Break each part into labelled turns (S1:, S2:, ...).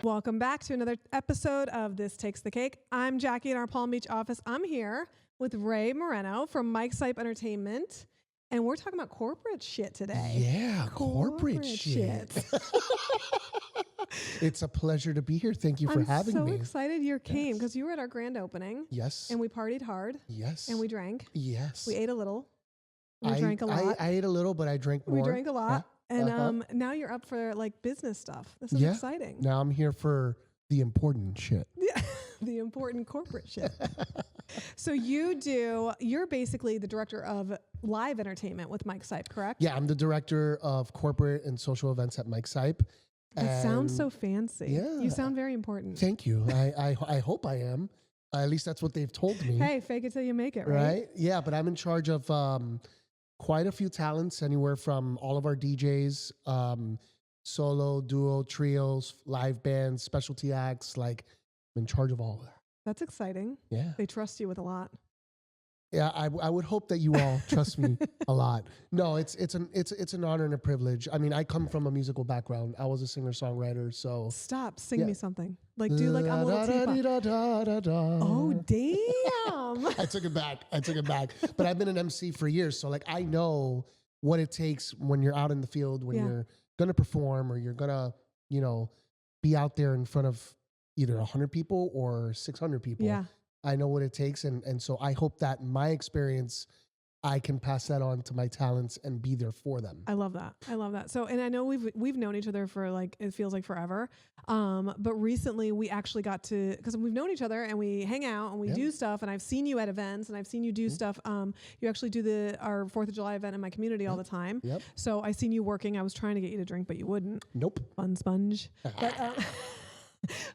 S1: Welcome back to another episode of This Takes the Cake. I'm Jacque in our Palm Beach office. I'm here with Ray Moreno from Mike Sipe Entertainment, and we're talking about corporate shit today.
S2: Yeah, corporate shit. It's a pleasure to be here. Thank you for having me.
S1: I'm so excited you came because you were at our grand opening.
S2: Yes.
S1: And we partied hard.
S2: Yes.
S1: And we drank.
S2: Yes.
S1: We ate a little. We drank a lot.
S2: I ate a little, but I drank more.
S1: We drank a lot.
S2: Yeah.
S1: And now you're up for like business stuff. This is exciting.
S2: Now I'm here for the important shit.
S1: Yeah, the important corporate shit. So you're basically the director of live entertainment with Mike Sipe, correct?
S2: Yeah, I'm the director of corporate and social events at Mike Sipe.
S1: That sounds so fancy.
S2: Yeah.
S1: You sound very important.
S2: Thank you. I hope I am. At least that's what they've told me.
S1: Hey, fake it till you make it, right?
S2: Right? Yeah, but I'm in charge of quite a few talents, anywhere from all of our DJs, solo, duo, trios, live bands, specialty acts. Like, I'm in charge of all of that.
S1: That's exciting.
S2: Yeah.
S1: They trust you with a lot.
S2: Yeah, I would hope that you all trust me a lot. No, it's an honor and a privilege. I mean, I come from a musical background. I was a singer-songwriter, so
S1: Stop, sing me something. Like do like I'm a little teapot. Oh damn!
S2: I took it back. But I've been an MC for years, so like I know what it takes when you're out in the field, when you're gonna perform or you're gonna, be out there in front of either 100 people or 600 people.
S1: Yeah.
S2: I know what it takes, and so I hope that my experience, I can pass that on to my talents and be there for them.
S1: I love that. So, and I know we've known each other for like, it feels like forever. But recently we actually got to, because we've known each other and we hang out and we do stuff, and I've seen you at events and I've seen you do stuff. You actually do our 4th of July event in my community all the time.
S2: Yep.
S1: So I seen you working. I was trying to get you to drink, but you wouldn't.
S2: Nope.
S1: Fun sponge.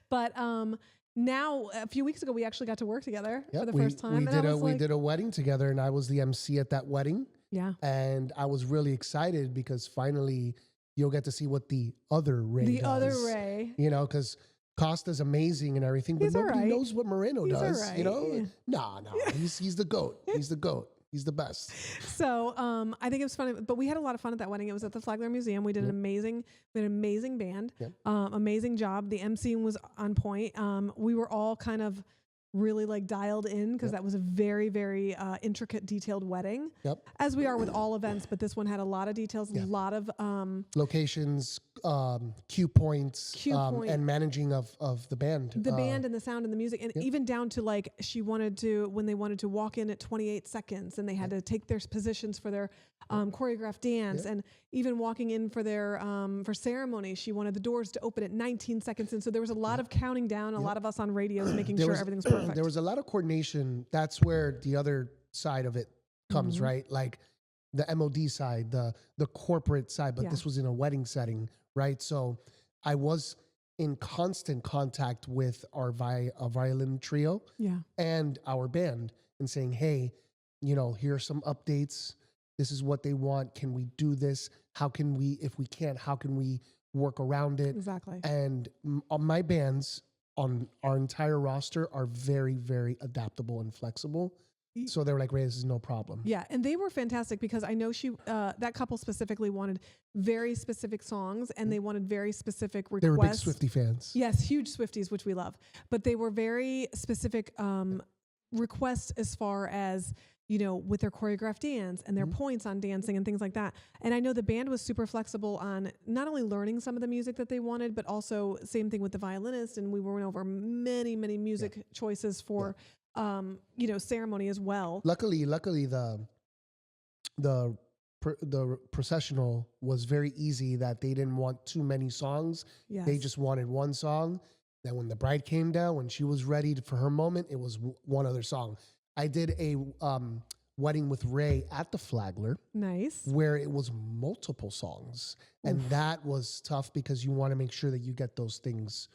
S1: But now, a few weeks ago, we actually got to work together for the first time.
S2: We did a wedding together, and I was the MC at that wedding.
S1: Yeah.
S2: And I was really excited because finally you'll get to see what the other Ray does.
S1: The other Ray.
S2: Because Costa's amazing and everything, but nobody knows what Moreno does.
S1: Right.
S2: No. He's the GOAT. He's the GOAT. He's the best.
S1: So I think it was funny, but we had a lot of fun at that wedding. It was at the Flagler Museum. We did an amazing band, amazing job. The emceeing was on point. We were all kind of really like dialed in because that was a very, very intricate, detailed wedding. Yep. As we are with all events, but this one had a lot of details, a lot of
S2: locations, cue points, and managing of the band.
S1: The band and the sound and the music, and even down to like when they wanted to walk in at 28 seconds and they had to take their positions for their choreographed dance, and even walking in for their for ceremony, she wanted the doors to open at 19 seconds, and so there was a lot of counting down, a lot of us on radios making sure everything's perfect.
S2: There was a lot of coordination. That's where the other side of it comes, right? Like the MOD side, the corporate side, but this was in a wedding setting, right? So I was in constant contact with our violin trio and our band and saying, hey, here are some updates. This is what they want. Can we do this? How can we, if we can't, how can we work around it?
S1: Exactly.
S2: And my bands on our entire roster are very, very adaptable and flexible. So they were like, Ray, this is no problem.
S1: Yeah, and they were fantastic because I know that couple specifically wanted very specific songs and they wanted very specific requests.
S2: They were big Swiftie fans.
S1: Yes, huge Swifties, which we love. But they were very specific requests as far as, with their choreographed dance and their points on dancing and things like that. And I know the band was super flexible on not only learning some of the music that they wanted, but also same thing with the violinist. And we went over many, many music choices for, ceremony as well.
S2: Luckily, the processional was very easy, that they didn't want too many songs.
S1: Yes.
S2: They just wanted one song. Then when the bride came down, when she was ready for her moment, it was one other song. I did a wedding with Ray at the Flagler.
S1: Nice.
S2: Where it was multiple songs. And that was tough because you want to make sure that you get those things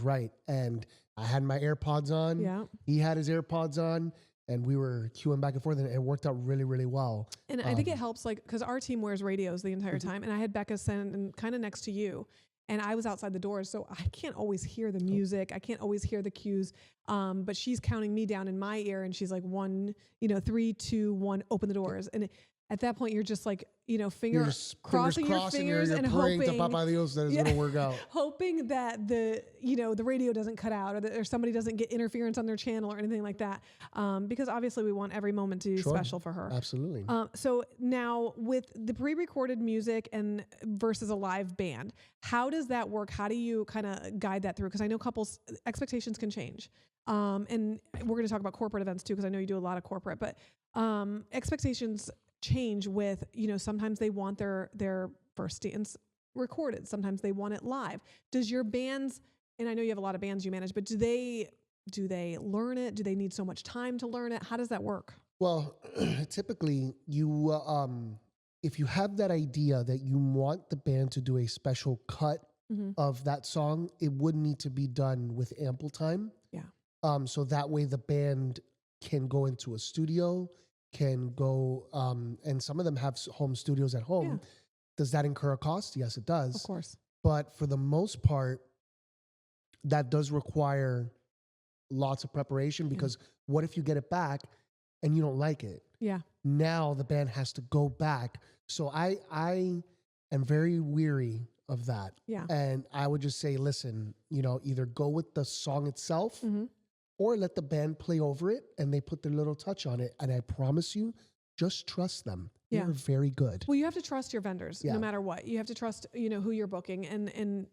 S2: right. And I had my AirPods on. Yeah. He had his AirPods on. And we were queuing back and forth, and it worked out really, really well.
S1: And I think it helps, like, because our team wears radios the entire time, and I had Becca sitting kind of next to you, and I was outside the doors, so I can't always hear the music. I can't always hear the cues, but she's counting me down in my ear, and she's like, 1, 3, 2, 1, open the doors. And at that point you're just like,
S2: fingers
S1: crossing your fingers
S2: you're
S1: and
S2: praying
S1: hoping
S2: to Papa Dios that it's going to work out.
S1: Hoping that the radio doesn't cut out or somebody doesn't get interference on their channel or anything like that. Because obviously we want every moment to be special for her.
S2: Absolutely.
S1: So now with the pre-recorded music and versus a live band, how does that work? How do you kind of guide that through? Because I know couples expectations can change. And we're going to talk about corporate events too, because I know you do a lot of corporate, but expectations change with, sometimes they want their first dance recorded. Sometimes they want it live. Does your bands, and I know you have a lot of bands you manage, but do they learn it? Do they need so much time to learn it? How does that work?
S2: Well, typically you, if you have that idea that you want the band to do a special cut of that song, it would need to be done with ample time.
S1: Yeah.
S2: So that way the band can go into a studio, can go, and some of them have home studios at home.
S1: Yeah.
S2: Does that incur a cost? Yes, it does.
S1: Of course.
S2: But for the most part, that does require lots of preparation, because what if you get it back and you don't like it?
S1: Yeah.
S2: Now the band has to go back. So I am very weary of that.
S1: Yeah.
S2: And I would just say, listen, either go with the song itself or let the band play over it and they put their little touch on it. And I promise you, just trust them.
S1: Yeah.
S2: They're very good.
S1: Well, you have to trust your vendors no matter what. You have to trust, who you're booking and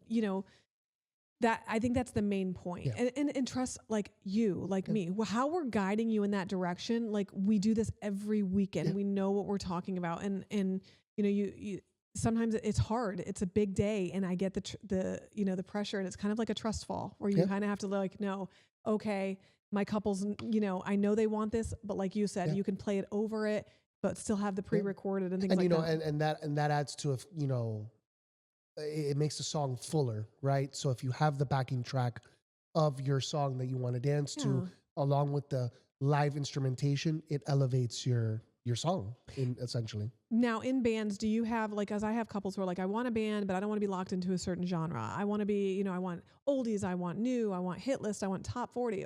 S1: that, I think that's the main point.
S2: Yeah.
S1: And trust like me, how we're guiding you in that direction. Like we do this every weekend.
S2: Yeah.
S1: We know what we're talking about. And you sometimes it's hard. It's a big day and I get the pressure, and it's kind of like a trust fall where you kind of have to know, okay, my couples, I know they want this, but like you said, you can play it over it, but still have the pre-recorded and things like that.
S2: And that adds to it makes the song fuller, right? So if you have the backing track of your song that you want to dance to, along with the live instrumentation, it elevates your song essentially.
S1: Now in bands, do you have as I have couples who are like, I want a band, but I don't want to be locked into a certain genre. I want to be, I want oldies, I want new, I want hit list, I want top 40.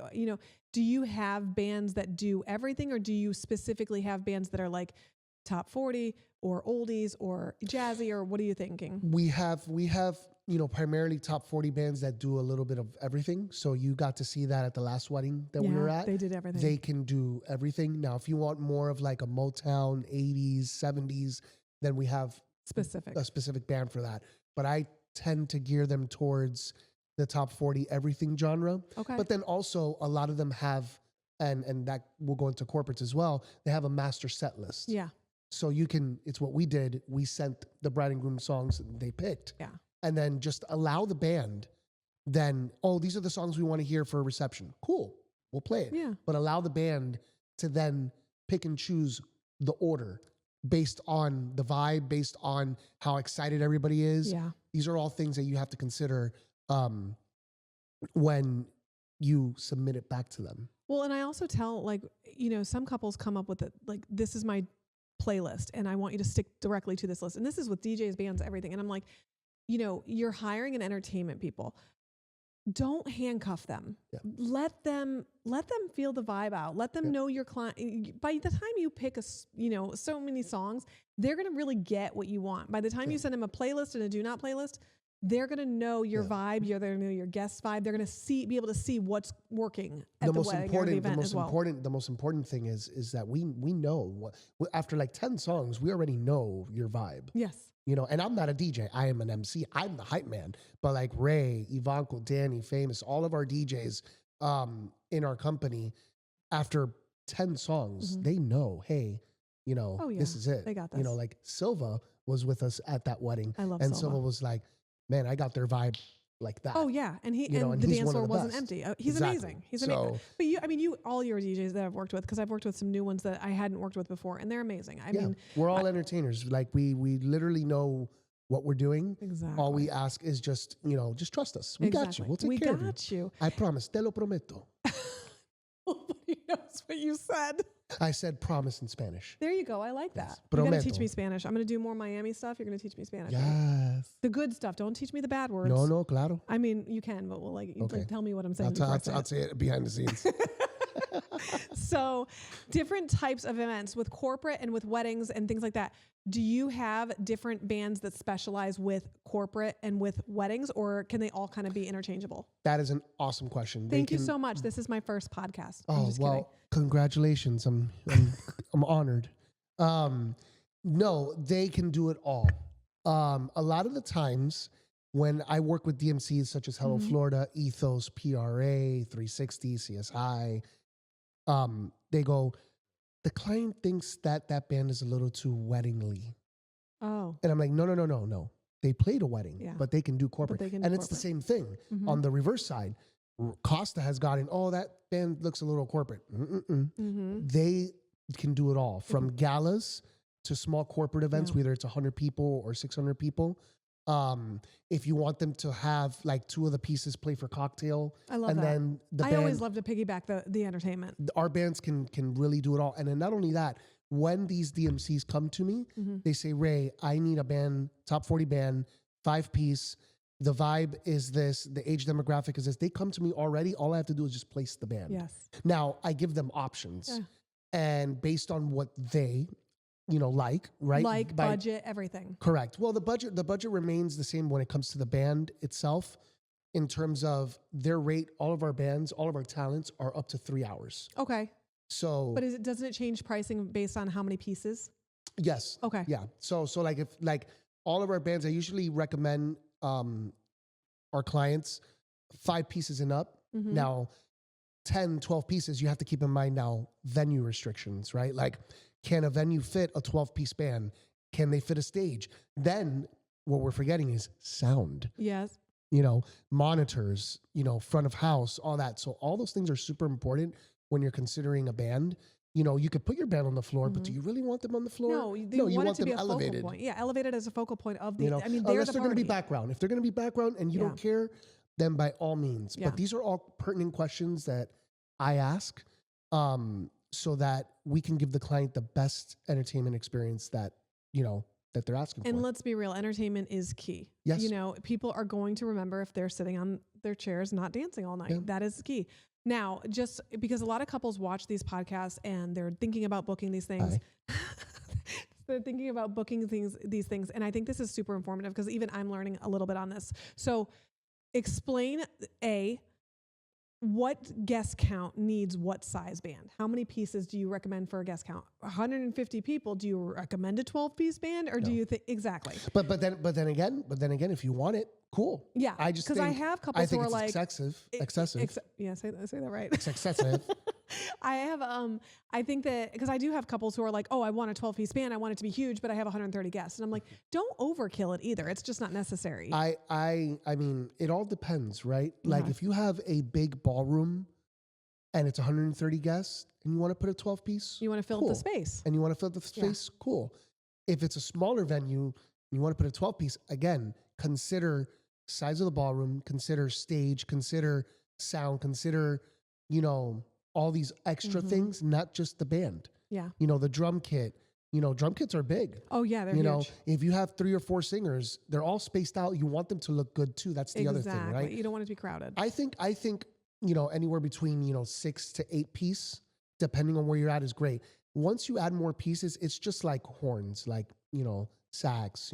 S1: Do you have bands that do everything, or do you specifically have bands that are like top 40 or oldies or jazzy, or what are you thinking?
S2: We have primarily top 40 bands that do a little bit of everything. So you got to see that at the last wedding that we were at.
S1: They did everything.
S2: They can do everything. Now, if you want more of like a Motown, 80s, 70s, then we have a specific band for that. But I tend to gear them towards the top 40 everything genre.
S1: Okay.
S2: But then also a lot of them have, and that will go into corporates as well, they have a master set list.
S1: Yeah.
S2: So it's what we did. We sent the bride and groom songs they picked.
S1: Yeah.
S2: And then just allow the band, then, these are the songs we want to hear for a reception. Cool. We'll play it.
S1: Yeah.
S2: But allow the band to then pick and choose the order based on the vibe, based on how excited everybody is.
S1: Yeah.
S2: These are all things that you have to consider when you submit it back to them.
S1: Well, and I also tell some couples come up with this is my playlist and I want you to stick directly to this list. And this is with DJs, bands, everything. And I'm like, you're hiring an entertainment people. Don't handcuff them. Yeah. Let them feel the vibe out. Let them know your client. By the time you pick so many songs, they're going to really get what you want. By the time you send them a playlist and a do not playlist, they're going to know your vibe. They're going to know your guest vibe. They're going to be able to see what's working at the wedding or the event as well.
S2: The most important thing is that we know after like 10 songs, we already know your vibe.
S1: Yes.
S2: And I'm not a DJ. I am an MC. I'm the hype man. But like Ray, Ivanko, Danny, Famous, all of our DJs in our company, after 10 songs, they know, hey, this is it.
S1: They got this.
S2: Like Silva was with us at that wedding.
S1: I love
S2: and
S1: Silva
S2: was like, man, I got their vibe like that.
S1: Oh yeah, and the dance floor wasn't empty. He's amazing. He's amazing. But all your DJs that I've worked with, because I've worked with some new ones that I hadn't worked with before, and they're amazing. I mean,
S2: we're all entertainers. Like we literally know what we're doing.
S1: Exactly.
S2: All we ask is just just trust us. We got you. We'll take care of you.
S1: We got you.
S2: I promise. Te lo prometo.
S1: Nobody knows what you said.
S2: I said promise in Spanish.
S1: There you go. I like that.
S2: Yes.
S1: You're going to teach me Spanish. I'm going to do more Miami stuff. You're going to teach me Spanish.
S2: Yes.
S1: Right? The good stuff. Don't teach me the bad words.
S2: No, claro.
S1: I mean, you can, but we'll tell me what I'm saying.
S2: I'll say it behind the scenes.
S1: So different types of events with corporate and with weddings and things like that. Do you have different bands that specialize with corporate and with weddings, or can they all kind of be interchangeable?
S2: That is an awesome question.
S1: Thank you so much. This is my first podcast.
S2: Oh,
S1: I'm just kidding.
S2: Congratulations. I'm honored. No, they can do it all. A lot of the times when I work with DMCs such as Hello Florida, Ethos, PRA, 360, CSI, they go, the client thinks that band is a little too weddingly.
S1: Oh.
S2: And I'm like, no. They played a wedding, but they can do corporate. It's the same thing. On the reverse side, Costa has gotten, that band looks a little corporate. They can do it all, from galas to small corporate events, whether it's 100 people or 600 people. If you want them to have like two of the pieces play for cocktail,
S1: I love that.
S2: Then
S1: I always love to piggyback the entertainment.
S2: Our bands can really do it all. And then not only that, when these DMCs come to me, they say, Ray, I need a band, top 40 band, 5-piece. The vibe is this, the age demographic is this. They come to me already. All I have to do is just place the band.
S1: Yes.
S2: Now I give them options, and based on what they, like, right?
S1: Like budget, everything.
S2: Correct. Well, the budget remains the same when it comes to the band itself. In terms of their rate, all of our bands, all of our talents are up to 3 hours.
S1: Okay.
S2: So,
S1: but doesn't it change pricing based on how many pieces?
S2: Yes.
S1: Okay.
S2: Yeah. So like if all of our bands, I usually recommend our clients 5 pieces and up. Now, 10, 12 pieces, you have to keep in mind now venue restrictions, right? Like, can a venue fit a 12-piece band? Can they fit a stage? Then what we're forgetting is sound.
S1: Yes.
S2: Monitors, front of house, all that. So all those things are super important when you're considering a band. You could put your band on the floor, but do you really want them on the floor?
S1: No, you want them to be elevated. Focal point. Yeah, elevated as a focal point of the.
S2: Unless they're going to be background. If they're going to be background and you don't care, then by all means. But these are all pertinent questions that I ask, so that we can give the client the best entertainment experience that that they're asking for.
S1: And let's be real, entertainment is key.
S2: Yes.
S1: People are going to remember if they're sitting on their chairs not dancing all night. Yeah. That is key. Now, just because a lot of couples watch these podcasts and they're thinking about booking these things. They're thinking about booking these things. And I think this is super informative because even I'm learning a little bit on this. So explain what guest count needs what size band? How many pieces do you recommend for a guest count? 150 people. Do you recommend a 12-piece band, or do you think exactly?
S2: But then again, if you want it, cool.
S1: Yeah,
S2: I just
S1: because I have couples who are like
S2: excessive.
S1: Yeah, say that right.
S2: It's excessive.
S1: I think that because I do have couples who are like, oh, I want a 12-piece band. I want it to be huge, but I have 130 guests. And I'm like, don't overkill it either. It's just not necessary.
S2: I mean, it all depends, right? Like if you have a big ballroom and it's 130 guests and you want to put a 12-piece,
S1: you want to fill the space.
S2: And you want to fill the space, cool. If it's a smaller venue and you want to put a 12-piece, again, consider size of the ballroom, consider stage, consider sound, consider, all these extra things, not just the band.
S1: Yeah.
S2: The drum kit. Drum kits are big.
S1: Oh yeah, they're huge.
S2: If you have 3 or 4 singers, they're all spaced out. You want them to look good too. That's the other thing, right?
S1: You don't want it to be crowded.
S2: I think anywhere between 6 to 8 piece, depending on where you're at, is great. Once you add more pieces, it's just like horns, like sax,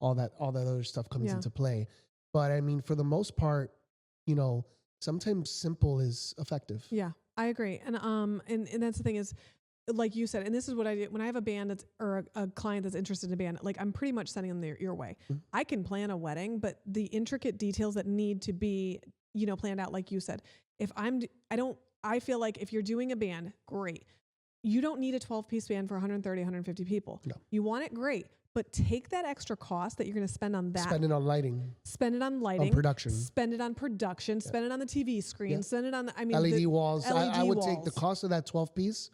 S2: all that other stuff comes into play. But I mean, for the most part, sometimes simple is effective.
S1: Yeah, I agree. And that's the thing is, like you said, and this is what I do when I have a band or a client that's interested in a band, like I'm pretty much sending them your way. I can plan a wedding, but the intricate details that need to be, planned out, like you said, I feel like if you're doing a band, great. You don't need a 12-piece band for 130, 150 people. No. You want it, great. But take that extra cost that you're going to spend on that.
S2: Spend it on lighting.
S1: Spend it on lighting.
S2: On production.
S1: Spend it on production. Yep. Spend it on the TV screen. Yep. Spend it on
S2: LED walls. I would take the cost of that 12-piece,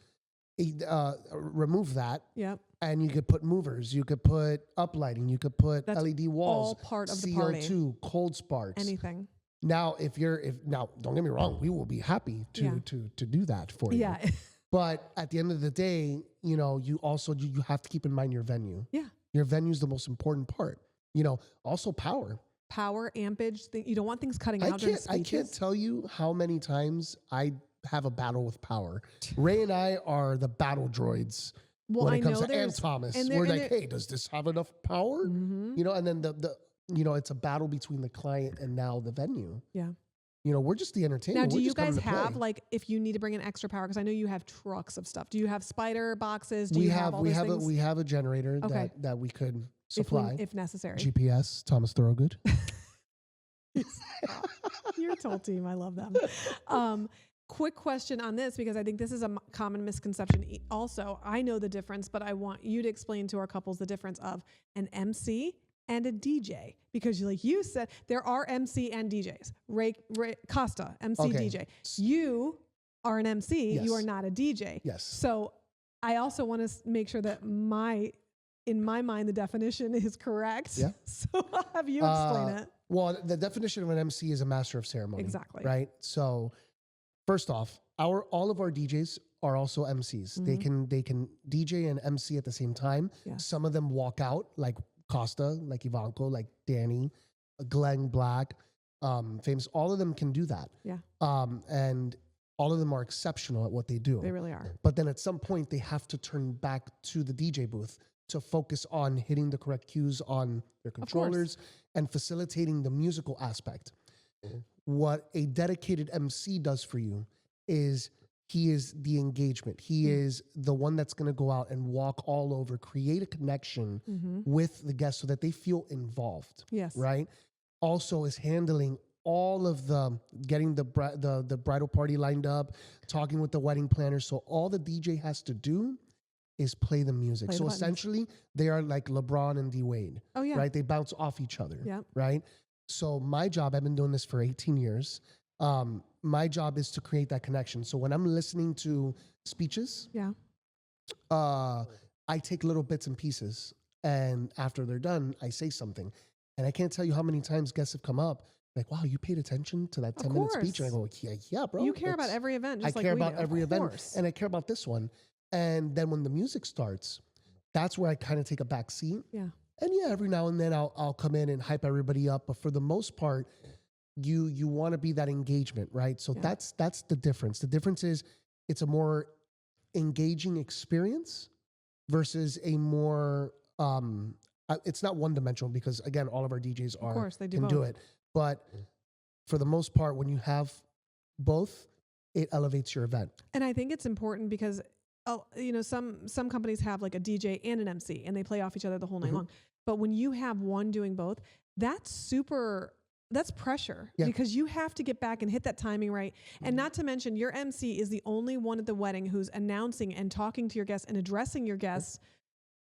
S2: remove that.
S1: Yep.
S2: And you could put movers. You could put uplighting. You could put LED walls.
S1: All part of
S2: CO2,
S1: the party.
S2: CO2, cold sparks.
S1: Anything.
S2: Now, now, don't get me wrong. We will be happy to do that for you.
S1: Yeah.
S2: But at the end of the day, you have to keep in mind your venue.
S1: Yeah.
S2: Your venue is the most important part. Also power.
S1: Power, ampage. You don't want things cutting out during speeches.
S2: I can't tell you how many times I have a battle with power. Ray and I are the battle droids.
S1: Well,
S2: when
S1: I
S2: it comes
S1: know
S2: to Ann Thomas, we're like, hey, does this have enough power? You know, and then it's a battle between the client and now the venue.
S1: Yeah.
S2: You know, we're just the entertainment.
S1: Now, do
S2: we're
S1: you
S2: just coming
S1: guys
S2: to
S1: have
S2: play.
S1: like if you need to bring in extra power? Because I know you have trucks of stuff. Do you have spider boxes?
S2: We have a generator that we could supply
S1: if necessary.
S2: GPS, Thomas Thorogood.
S1: Your total team, I love them. Quick question on this, because I think this is a common misconception. Also, I know the difference, but I want you to explain to our couples the difference of an MC and a DJ, because like you said, there are MC and DJs. Ray Costa, MC, DJ. You are an MC.
S2: Yes.
S1: You are not a DJ.
S2: Yes.
S1: So I also want to make sure that in my mind, the definition is correct.
S2: Yeah.
S1: So I'll have you explain it.
S2: Well, the definition of an MC is a master of ceremony.
S1: Exactly.
S2: Right. So first off, all of our DJs are also MCs.
S1: Mm-hmm.
S2: They can DJ and MC at the same time.
S1: Yes.
S2: Some of them walk out, like Costa, like Ivanko, like Danny, Glenn Black, famous. All of them can do that.
S1: Yeah.
S2: And all of them are exceptional at what they do.
S1: They really are.
S2: But then at some point, they have to turn back to the DJ booth to focus on hitting the correct cues on their controllers and facilitating the musical aspect. What a dedicated MC does for you is he is the engagement. He is the one that's going to go out and walk all over, create a connection with the guests so that they feel involved.
S1: Yes.
S2: Right? Also is handling all of getting the bridal party lined up, talking with the wedding planner. So all the DJ has to do is play the music. So essentially, they are like LeBron and D Wade. Oh, yeah. Right? They bounce off each other. Yeah. Right? So my job, I've been doing this for 18 years. My job is to create that connection. So when I'm listening to speeches, I take little bits and pieces. And after they're done, I say something. And I can't tell you how many times guests have come up like, wow, you paid attention to that 10-minute speech. And I go, yeah, bro.
S1: You care about every event. Just
S2: I care about every event. And I care about this one. And then when the music starts, that's where I kind of take a back seat. Yeah. And yeah, every now and then I'll come in and hype everybody up. But for the most part, you want to be that engagement, right? So that's the difference. The difference is it's a more engaging experience versus a more, it's not one-dimensional because, again, all of our DJs can do it. But for the most part, when you have both, it elevates your event. And
S1: I think it's important because some companies have like a DJ and an MC and they play off each other the whole night long. But when you have one doing both, that's pressure because you have to get back and hit that timing right. And not to mention your MC is the only one at the wedding who's announcing and talking to your guests and addressing your guests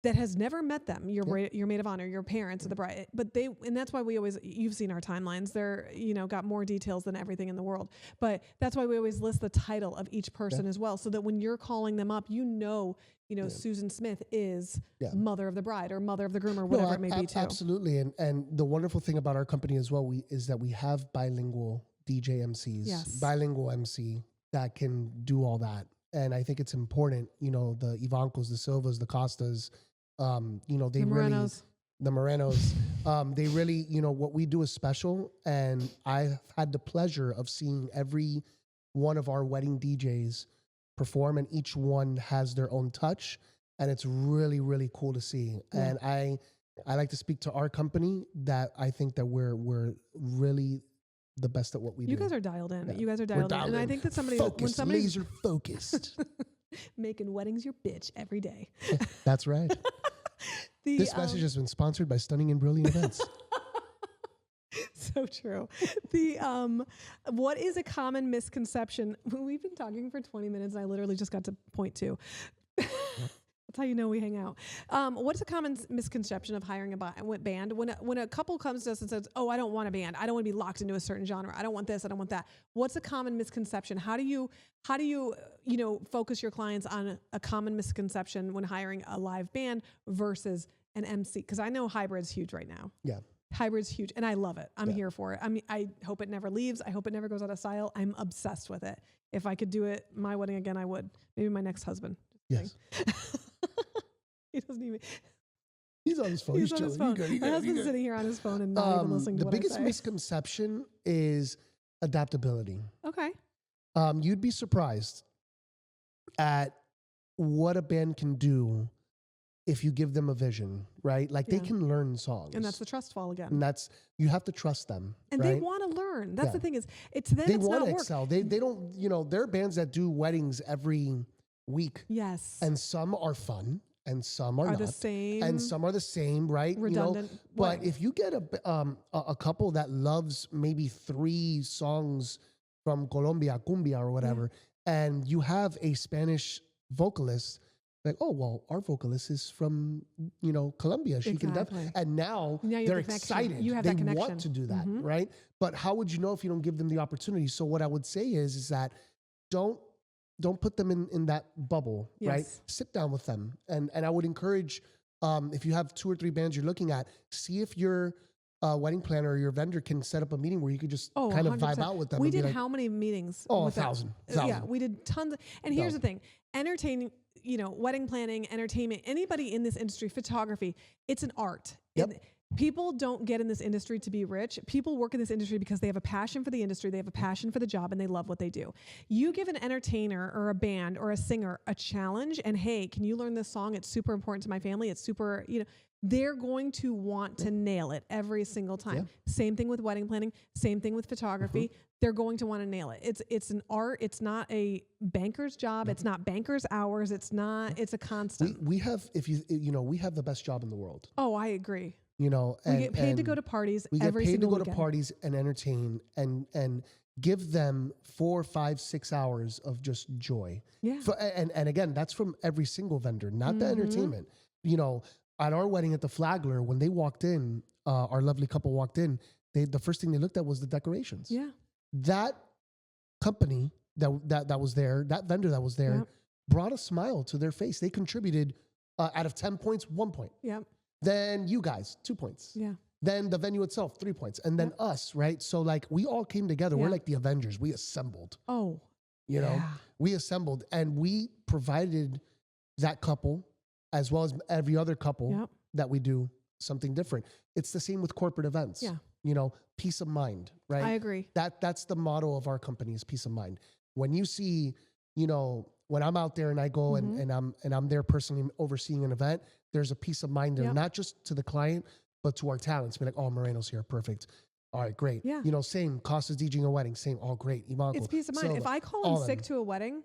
S1: that has never met them, your maid of honor, your parents or the bride. But and that's why you've seen our timelines. They're, got more details than everything in the world. But that's why we always list the title of each person as well. So that when you're calling them up, Susan Smith is mother of the bride or mother of the groom or whatever it may be too.
S2: Absolutely. And the wonderful thing about our company as well, is that we have bilingual DJ MCs, bilingual MC that can do all that. And I think it's important, the Ivankos, the Silvas, the Costas, the Morenos, they really, what we do is special. And I've had the pleasure of seeing every one of our wedding DJs perform, and each one has their own touch. And it's really, really cool to see. Yeah. And I like to speak to our company that I think that we're really the best at what we do.
S1: You guys are dialed in. Yeah. You guys are dialed in. And I think that when somebody's
S2: laser focused,
S1: making weddings your bitch every day.
S2: That's right. This message has been sponsored by Stunning and Brilliant Events.
S1: So true. What is a common misconception? We've been talking for 20 minutes and I literally just got to point 2. That's how you know we hang out. What's a common misconception of hiring a band? When a couple comes to us and says, "Oh, I don't want a band. I don't want to be locked into a certain genre. I don't want this. I don't want that." What's a common misconception? How do you focus your clients on a common misconception when hiring a live band versus an MC? Because I know hybrid's huge right now. Yeah. Hybrid's huge, and I love it. I'm here for it. I mean, I hope it never leaves. I hope it never goes out of style. I'm obsessed with it. If I could do it, my wedding again, I would. Maybe my next husband. Yes. He doesn't even.
S2: He's on his phone.
S1: He's on his phone. My husband's sitting here on his phone and not even listening to what I say.
S2: The biggest misconception is adaptability.
S1: Okay.
S2: You'd be surprised at what a band can do if you give them a vision, right? Like they can learn songs.
S1: And that's the trust fall again.
S2: And you have to trust them.
S1: And
S2: right?
S1: they want to learn. That's the thing is, it's them.
S2: They want to excel. They don't, there are bands that do weddings every week.
S1: Yes.
S2: And some are fun and some are not.
S1: The same.
S2: And some are the same, right?
S1: Redundant.
S2: But if you get a couple that loves maybe 3 songs from Colombia, cumbia or whatever, and you have a Spanish vocalist, like, oh, well, our vocalist is from, Colombia. She can definitely. And now they're excited.
S1: You have
S2: they
S1: that connection.
S2: want to do that, right? But how would you know if you don't give them the opportunity? So what I would say is that don't put them in that bubble, right? Sit down with them. And I would encourage, if you have 2 or 3 bands you're looking at, see if your wedding planner or your vendor can set up a meeting where you could just kind of
S1: 100%.
S2: vibe out with them.
S1: We did how many meetings?
S2: Oh, 1,000.
S1: Yeah, we did tons. And here's the thing, entertaining, wedding planning, entertainment, anybody in this industry, photography, it's an art.
S2: Yep.
S1: People don't get in this industry to be rich. People work in this industry because they have a passion for the industry, they have a passion for the job, and they love what they do. You give an entertainer or a band or a singer a challenge and, hey, can you learn this song? It's super important to my family. It's super, they're going to want to nail it every single time. Yeah. Same thing with wedding planning. Same thing with photography. They're going to want to nail it. It's an art. It's not a banker's job. It's not banker's hours. It's not. It's a constant.
S2: We have, we have the best job in the world.
S1: Oh, I agree.
S2: We
S1: get paid to go to parties.
S2: We get
S1: every
S2: paid
S1: single
S2: to go
S1: weekend.
S2: to parties and entertain and give them 4, 5, 6 hours of just joy.
S1: Yeah.
S2: And again, that's from every single vendor, not the entertainment. At our wedding at the Flagler, when they walked in, our lovely couple walked in, the first thing they looked at was the decorations.
S1: Yeah.
S2: That company that was there, that vendor that was there, brought a smile to their face. They contributed out of 10 points, 1 point.
S1: Yeah.
S2: Then you guys, 2 points.
S1: Yeah.
S2: Then the venue itself, 3 points. And then us, right? So like we all came together. We're like the Avengers. We assembled.
S1: Oh.
S2: We assembled and we provided that couple as well as every other couple that we do something different. It's the same with corporate events. Yeah. Peace of mind, right?
S1: I agree.
S2: That's the motto of our company is peace of mind. When you see, when I'm out there and I go and I'm there personally overseeing an event, there's a peace of mind there, not just to the client, but to our talents. Be like, oh, Moreno's here. Perfect. All right, great. Yeah. Same. Costa's DJing a wedding. Same. Oh, great. Imanco.
S1: It's peace of mind. If I call in sick to a wedding,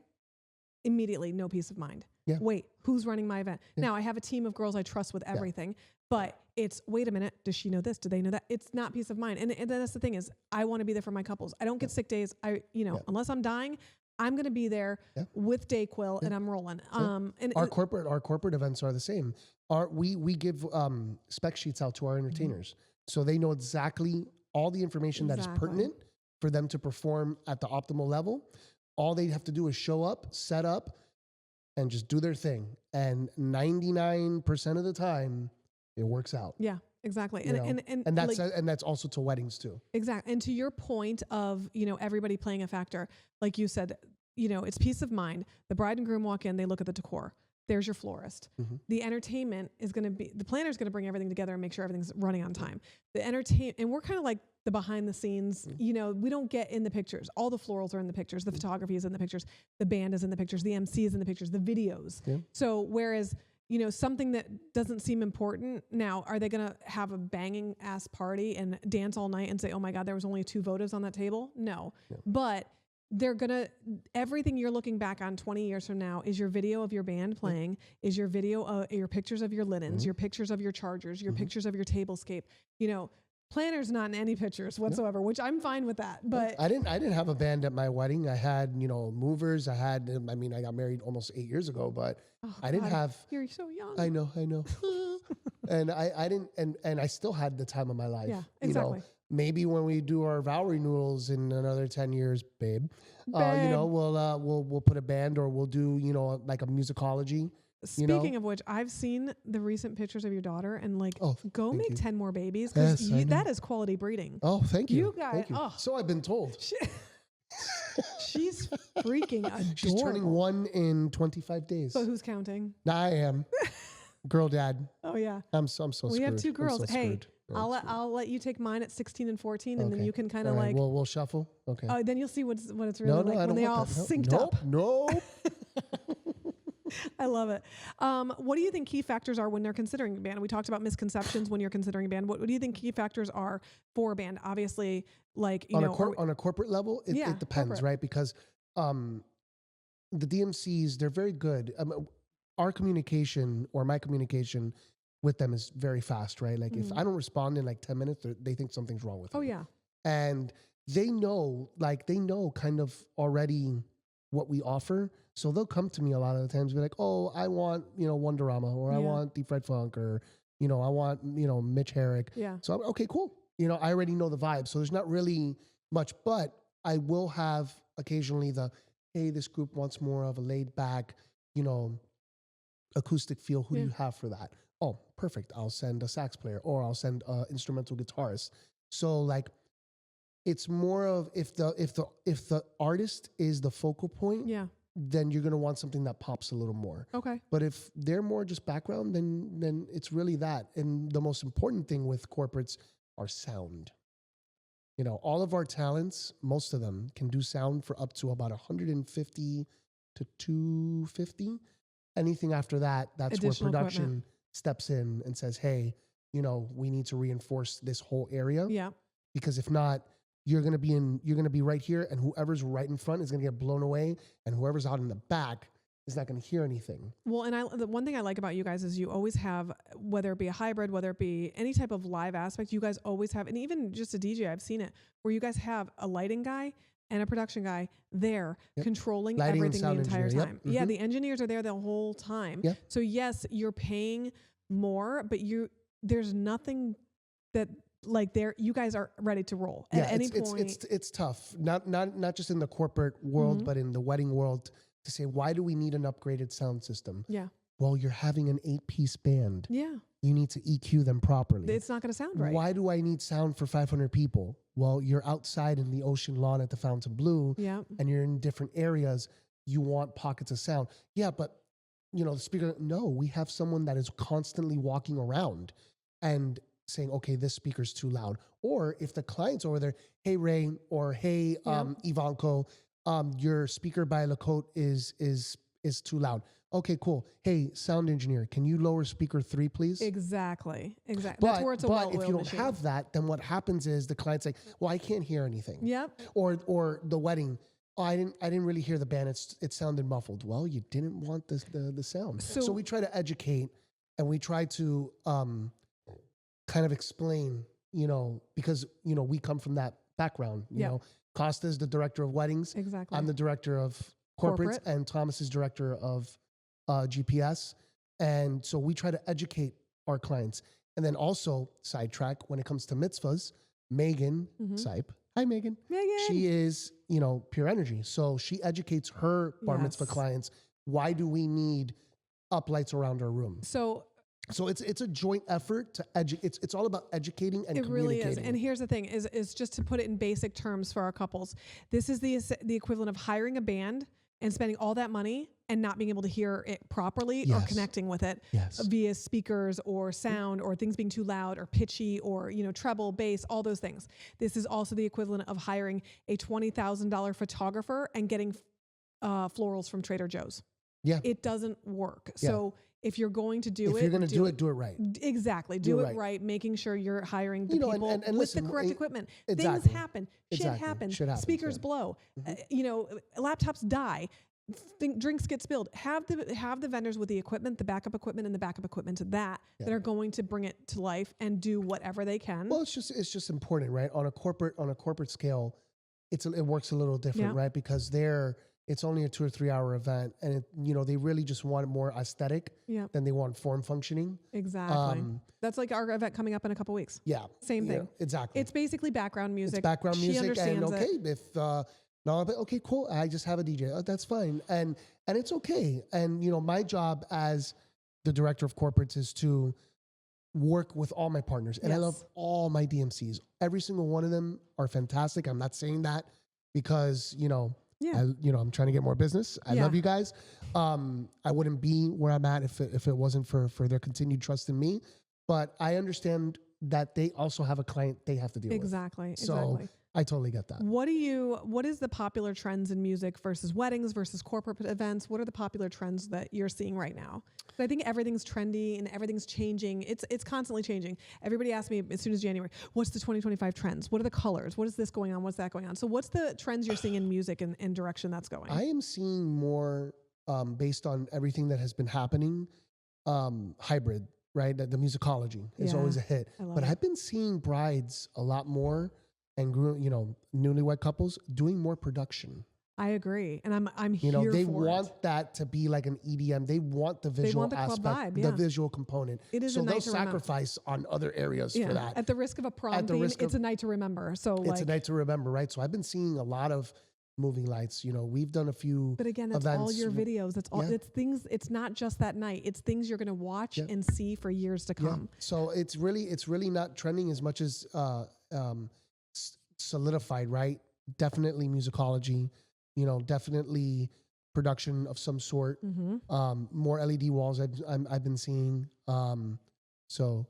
S1: immediately no peace of mind.
S2: Yeah.
S1: Wait, who's running my event? Yeah. Now I have a team of girls I trust with everything, but it's, wait a minute, does she know this? Do they know that? It's not peace of mind. And that's the thing is, I want to be there for my couples. I don't get sick days. Unless I'm dying, I'm going to be there with Dayquil and I'm rolling. And
S2: our corporate events are the same. We give spec sheets out to our entertainers, so they know exactly all the information that is pertinent for them to perform at the optimal level. All they have to do is show up, set up, and just do their thing. And 99% of the time, it works out.
S1: Yeah, exactly.
S2: And that's also to weddings too.
S1: Exactly. And to your point of, everybody playing a factor, like you said, it's peace of mind. The bride and groom walk in, they look at the decor. There's your florist. The entertainment is going to be, the planner is going to bring everything together and make sure everything's running on time. And we're kind of like the behind the scenes, we don't get in the pictures. All the florals are in the pictures. The photography is in the pictures. The band is in the pictures. The MC is in the pictures, the videos. Yeah. So whereas, something that doesn't seem important now, are they going to have a banging ass party and dance all night and say, oh my God, there was only 2 votives on that table? No, but they're going to, everything you're looking back on 20 years from now is your video of your band playing, is your video, your pictures of your linens, your pictures of your chargers, your pictures of your tablescape. Planner's not in any pictures whatsoever, which I'm fine with that. But
S2: I didn't have a band at my wedding. I had, movers. I got married almost 8 years ago, but I didn't have.
S1: You're so young.
S2: I know. And I didn't, and I still had the time of my life.
S1: Yeah, exactly.
S2: Maybe when we do our vow renewals in another 10 years, babe. We'll put a band or we'll do, like a musicology.
S1: Speaking of which, I've seen the recent pictures of your daughter and go make 10 more babies
S2: because
S1: that is quality breeding.
S2: Oh, thank you.
S1: You guys,
S2: thank you. So I've been told.
S1: She's freaking adorable.
S2: She's turning 1 in 25 days.
S1: So who's counting?
S2: I am. Girl dad.
S1: Oh yeah.
S2: I'm so screwed.
S1: We have 2 girls. Hey, I'll let you take mine at 16 and 14, and then you can kind of like.
S2: We'll shuffle. Okay.
S1: Then you'll see what it's really like when they all synced up.
S2: Nope.
S1: I love it. What do you think key factors are when they're considering a band? We talked about misconceptions when you're considering a band. What do you think key factors are for a band? Obviously, like, on
S2: a corporate level, it depends, corporate. Right? Because the DMCs, they're very good. Our communication or my communication with them is very fast, right? Like if I don't respond in like 10 minutes, they think something's wrong with me.
S1: Oh yeah.
S2: And they know kind of already what we offer. So they'll come to me a lot of the times and be like, oh, I want, Wonderama, or I want Deep Fried Funk, or, I want, Mitch Herrick.
S1: Yeah.
S2: So I'm okay, cool. I already know the vibe. So there's not really much, but I will have occasionally hey, this group wants more of a laid back, acoustic feel. Who do you have for that? Oh, perfect. I'll send a sax player, or I'll send an instrumental guitarist. So like, it's more of if the artist is the focal point, then you're gonna want something that pops a little more.
S1: Okay.
S2: But if they're more just background, then it's really that. And the most important thing with corporates are sound. All of our talents, most of them can do sound for up to about 150 to 250. Anything after that, that's
S1: additional
S2: where production
S1: equipment
S2: steps in and says, hey, we need to reinforce this whole area.
S1: Yeah.
S2: Because if not, you're gonna be right here, and whoever's right in front is gonna get blown away, and whoever's out in the back is not gonna hear anything.
S1: Well, and the one thing I like about you guys is you always have, whether it be a hybrid, whether it be any type of live aspect, you guys always have, and even just a DJ, I've seen it, where you guys have a lighting guy and a production guy there controlling lighting everything the entire time. Yep. Yeah, the engineers are there the whole time.
S2: Yep.
S1: So yes, you're paying more, but there's nothing that like you guys are ready to roll at any point.
S2: It's tough. Not just in the corporate world, but in the wedding world, to say, why do we need an upgraded sound system?
S1: Yeah.
S2: Well, you're having an 8-piece band.
S1: Yeah.
S2: You need to EQ them properly.
S1: It's not going to sound right.
S2: Why do I need sound for 500 people? Well, you're outside in the ocean lawn at the Fontainebleau, and you're in different areas. You want pockets of sound. Yeah, but the speaker, no, we have someone that is constantly walking around and saying, okay, this speaker's too loud. Or if the client's over there, hey, Ray, or hey, Ivanko, your speaker by Lacote is too loud. Okay, cool. Hey, sound engineer, can you lower speaker 3, please?
S1: Exactly. That's where it's a well-oiled
S2: if you don't
S1: machine.
S2: have that, then what happens is the client's like, well, I can't hear anything.
S1: Yep.
S2: Or the wedding, oh, I didn't really hear the band. It sounded muffled. Well, you didn't want the sound. So we try to educate, and we try to kind of explain, because we come from that background. You know, Costa's the director of weddings.
S1: Exactly.
S2: I'm the director of corporates, and Thomas is director of GPS. And so we try to educate our clients. And then also, sidetrack, when it comes to mitzvahs, Megan Sipe. Hi, Megan. She is, pure energy. So she educates her bar mitzvah clients. Why do we need uplights around our room? So it's a joint effort to educate. It's all about educating and communicating.
S1: It really is. And here's the thing: is just to put it in basic terms for our couples. This is the equivalent of hiring a band and spending all that money and not being able to hear it properly or connecting with it via speakers or sound or things being too loud or pitchy or treble, bass, all those things. This is also the equivalent of hiring a $20,000 photographer and getting florals from Trader Joe's. Yeah, it doesn't work. Yeah. So if you're going to do it,
S2: do it right.
S1: Exactly. Do it right. Making sure you're hiring the people and with
S2: listen,
S1: the correct equipment.
S2: Exactly.
S1: Things happen. Shit happens. Speakers blow. Laptops die. Drinks get spilled. Have the vendors with the equipment, the backup equipment, and the backup equipment to that are going to bring it to life and do whatever they can.
S2: Well, it's just important, right? On a corporate scale, it works a little different, right? Because it's only a 2 or 3 hour event, and they really just want it more aesthetic than they want form functioning.
S1: Exactly. That's like our event coming up in a couple weeks.
S2: Yeah.
S1: Same thing.
S2: Exactly.
S1: It's basically background music.
S2: It's background
S1: she
S2: music,
S1: understands
S2: and okay, cool. I just have a DJ. Oh, that's fine, and it's okay. And my job as the director of corporates is to work with all my partners, and I love all my DMCs. Every single one of them are fantastic. I'm not saying that because I'm trying to get more business. I love you guys. I wouldn't be where I'm at if it wasn't for their continued trust in me. But I understand that they also have a client they have to deal with.
S1: Exactly.
S2: So I totally get that.
S1: What is the popular trends in music versus weddings versus corporate events? What are the popular trends that you're seeing right now? I think everything's trendy and everything's changing. It's constantly changing. Everybody asks me as soon as January, what's the 2025 trends? What are the colors? What is this going on? What's that going on? So what's the trends you're seeing in music and direction that's going?
S2: I am seeing more based on everything that has been happening, hybrid, right? The musicology is always a hit. But I've been seeing brides a lot more and newlywed couples doing more production.
S1: I agree, and I'm here.
S2: They
S1: for
S2: want that to be like an EDM. They want the visual aspect,
S1: club vibe,
S2: the visual component.
S1: It is
S2: so
S1: a night
S2: they'll
S1: to
S2: sacrifice on other areas for that.
S1: At the risk of a prom theme, it's a night to remember. So
S2: it's a night to remember, right? So I've been seeing a lot of moving lights. We've done a few.
S1: But again, that's
S2: events.
S1: all your videos. That's all. It's things. It's not just that night. It's things you're going to watch and see for years to come.
S2: So it's really not trending as much as solidified, right? Definitely musicology. Definitely production of some sort. More LED walls I've been seeing. So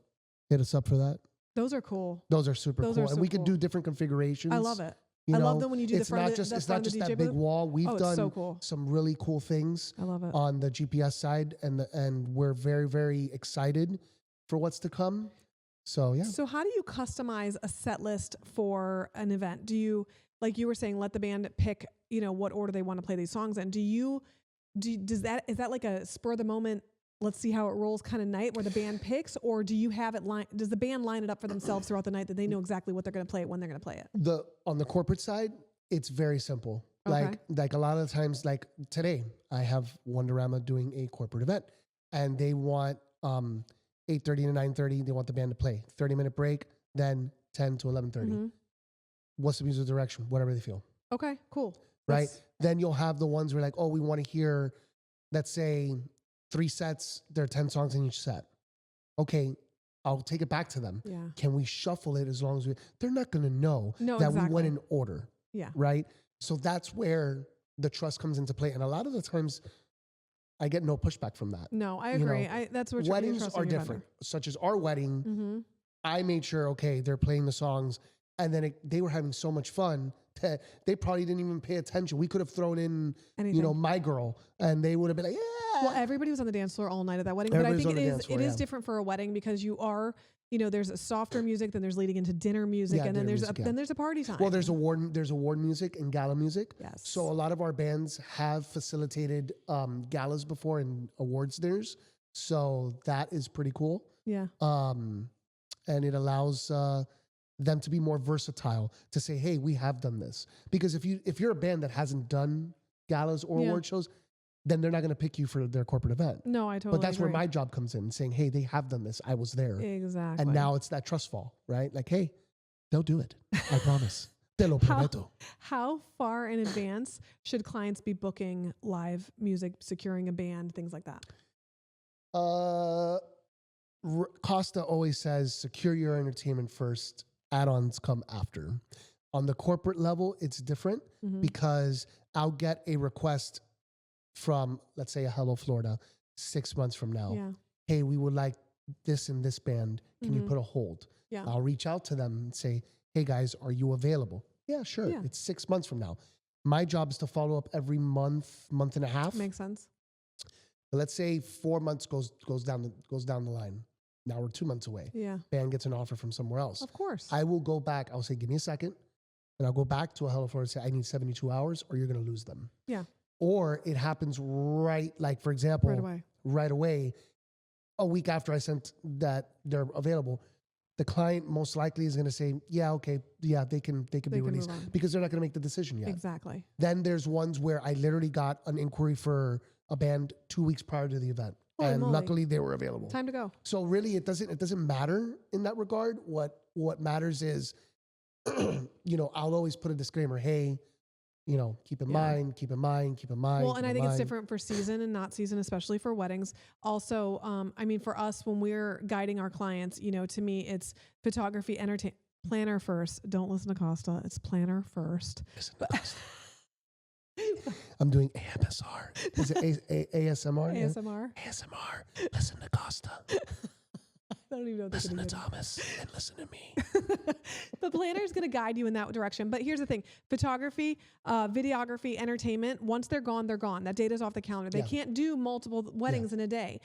S2: hit us up for that.
S1: Those are cool.
S2: Those are super cool. And we could do different configurations.
S1: I love it. I love them when you do
S2: it's not just that big wall. We've done some really cool things
S1: I love it.
S2: on the GPS side, and we're very, very excited for what's to come. So yeah.
S1: So how do you customize a set list for an event? Do you, like you were saying, let the band pick, what order they want to play these songs in? Is that like a spur of the moment, let's see how it rolls kind of night where the band picks, or do you have it does the band line it up for themselves throughout the night that they know exactly what they're going to play it when they're going to play it?
S2: On the corporate side, it's very simple.
S1: Okay.
S2: Like a lot of the times, like today, I have Wonderama doing a corporate event, and they want 8:30 to 9:30. They want the band to play 30-minute break, then 10 to 11:30. What's the music direction? Whatever they feel.
S1: Okay, cool.
S2: Right. Then you'll have the ones where we want to hear, let's say, 3 sets. There are 10 songs in each set. Okay, I'll take it back to them.
S1: Yeah.
S2: Can we shuffle it as long as they're not going to know that we went in order.
S1: Yeah.
S2: Right. So that's where the trust comes into play. And a lot of the times I get no pushback from that.
S1: No, I agree. That's what
S2: weddings are different, such as our wedding. I made sure, okay, they're playing the songs, and then they were having so much fun that they probably didn't even pay attention. We could have thrown in, My Girl, and they would have been like, yeah.
S1: Well, everybody was on the dance floor all night at that wedding, but I think it is different for a wedding because you are, there's a softer music, then there's leading into dinner music, and then there's a party time.
S2: Well, there's award music and gala music.
S1: Yes.
S2: So a lot of our bands have facilitated galas before and awards dinners. So that is pretty cool.
S1: Yeah.
S2: And it allows them to be more versatile, to say, hey, we have done this. Because if you're a band that hasn't done galas or award shows, then they're not going to pick you for their corporate event.
S1: No, I totally
S2: But that's
S1: agree.
S2: where my job comes in, saying, hey, they have done this. I was there.
S1: Exactly.
S2: And now it's that trust fall, right? Like, hey, they'll do it. I promise. Te lo prometo.
S1: How far in advance should clients be booking live music, securing a band, things like that?
S2: Costa always says, secure your entertainment first, add-ons come after. On the corporate level, it's different because I'll get a request from, let's say, a Hello Florida 6 months from now.
S1: Yeah.
S2: Hey, we would like this and this band. Can you put a hold?
S1: Yeah.
S2: I'll reach out to them and say, hey guys, are you available? Yeah, sure.
S1: Yeah.
S2: It's 6 months from now. My job is to follow up every month and a half.
S1: Makes sense.
S2: But let's say 4 months goes down the line. Now we're 2 months away.
S1: Yeah.
S2: Band gets an offer from somewhere else.
S1: Of course.
S2: I will go back. I'll say, give me a second. And I'll go back to a Hello Florida and say, I need 72 hours or you're going to lose them.
S1: Yeah.
S2: Or it happens for example, right away, a week after I sent that they're available, the client most likely is going to say, yeah, okay, yeah, they can be released because they're not going to make the decision yet.
S1: Exactly.
S2: Then there's ones where I literally got an inquiry for a band 2 weeks prior to the event.
S1: Holy
S2: and
S1: moly.
S2: Luckily they were available.
S1: Time to go.
S2: So really it doesn't matter in that regard. What matters is, I'll always put a disclaimer, hey, keep in mind.
S1: Well, and I think it's different for season and not season, especially for weddings. Also, for us, when we're guiding our clients, to me, it's photography, planner first. Don't listen to Costa. It's planner first.
S2: Listen to Costa. I'm doing AMSR. Is it ASMR?
S1: ASMR.
S2: ASMR. Listen to Costa.
S1: I don't even know what
S2: listen to Thomas and listen to me.
S1: The planner is going to guide you in that direction. But here's the thing. Photography, videography, entertainment, once they're gone, they're gone. That data's off the calendar. They can't do multiple weddings in a day.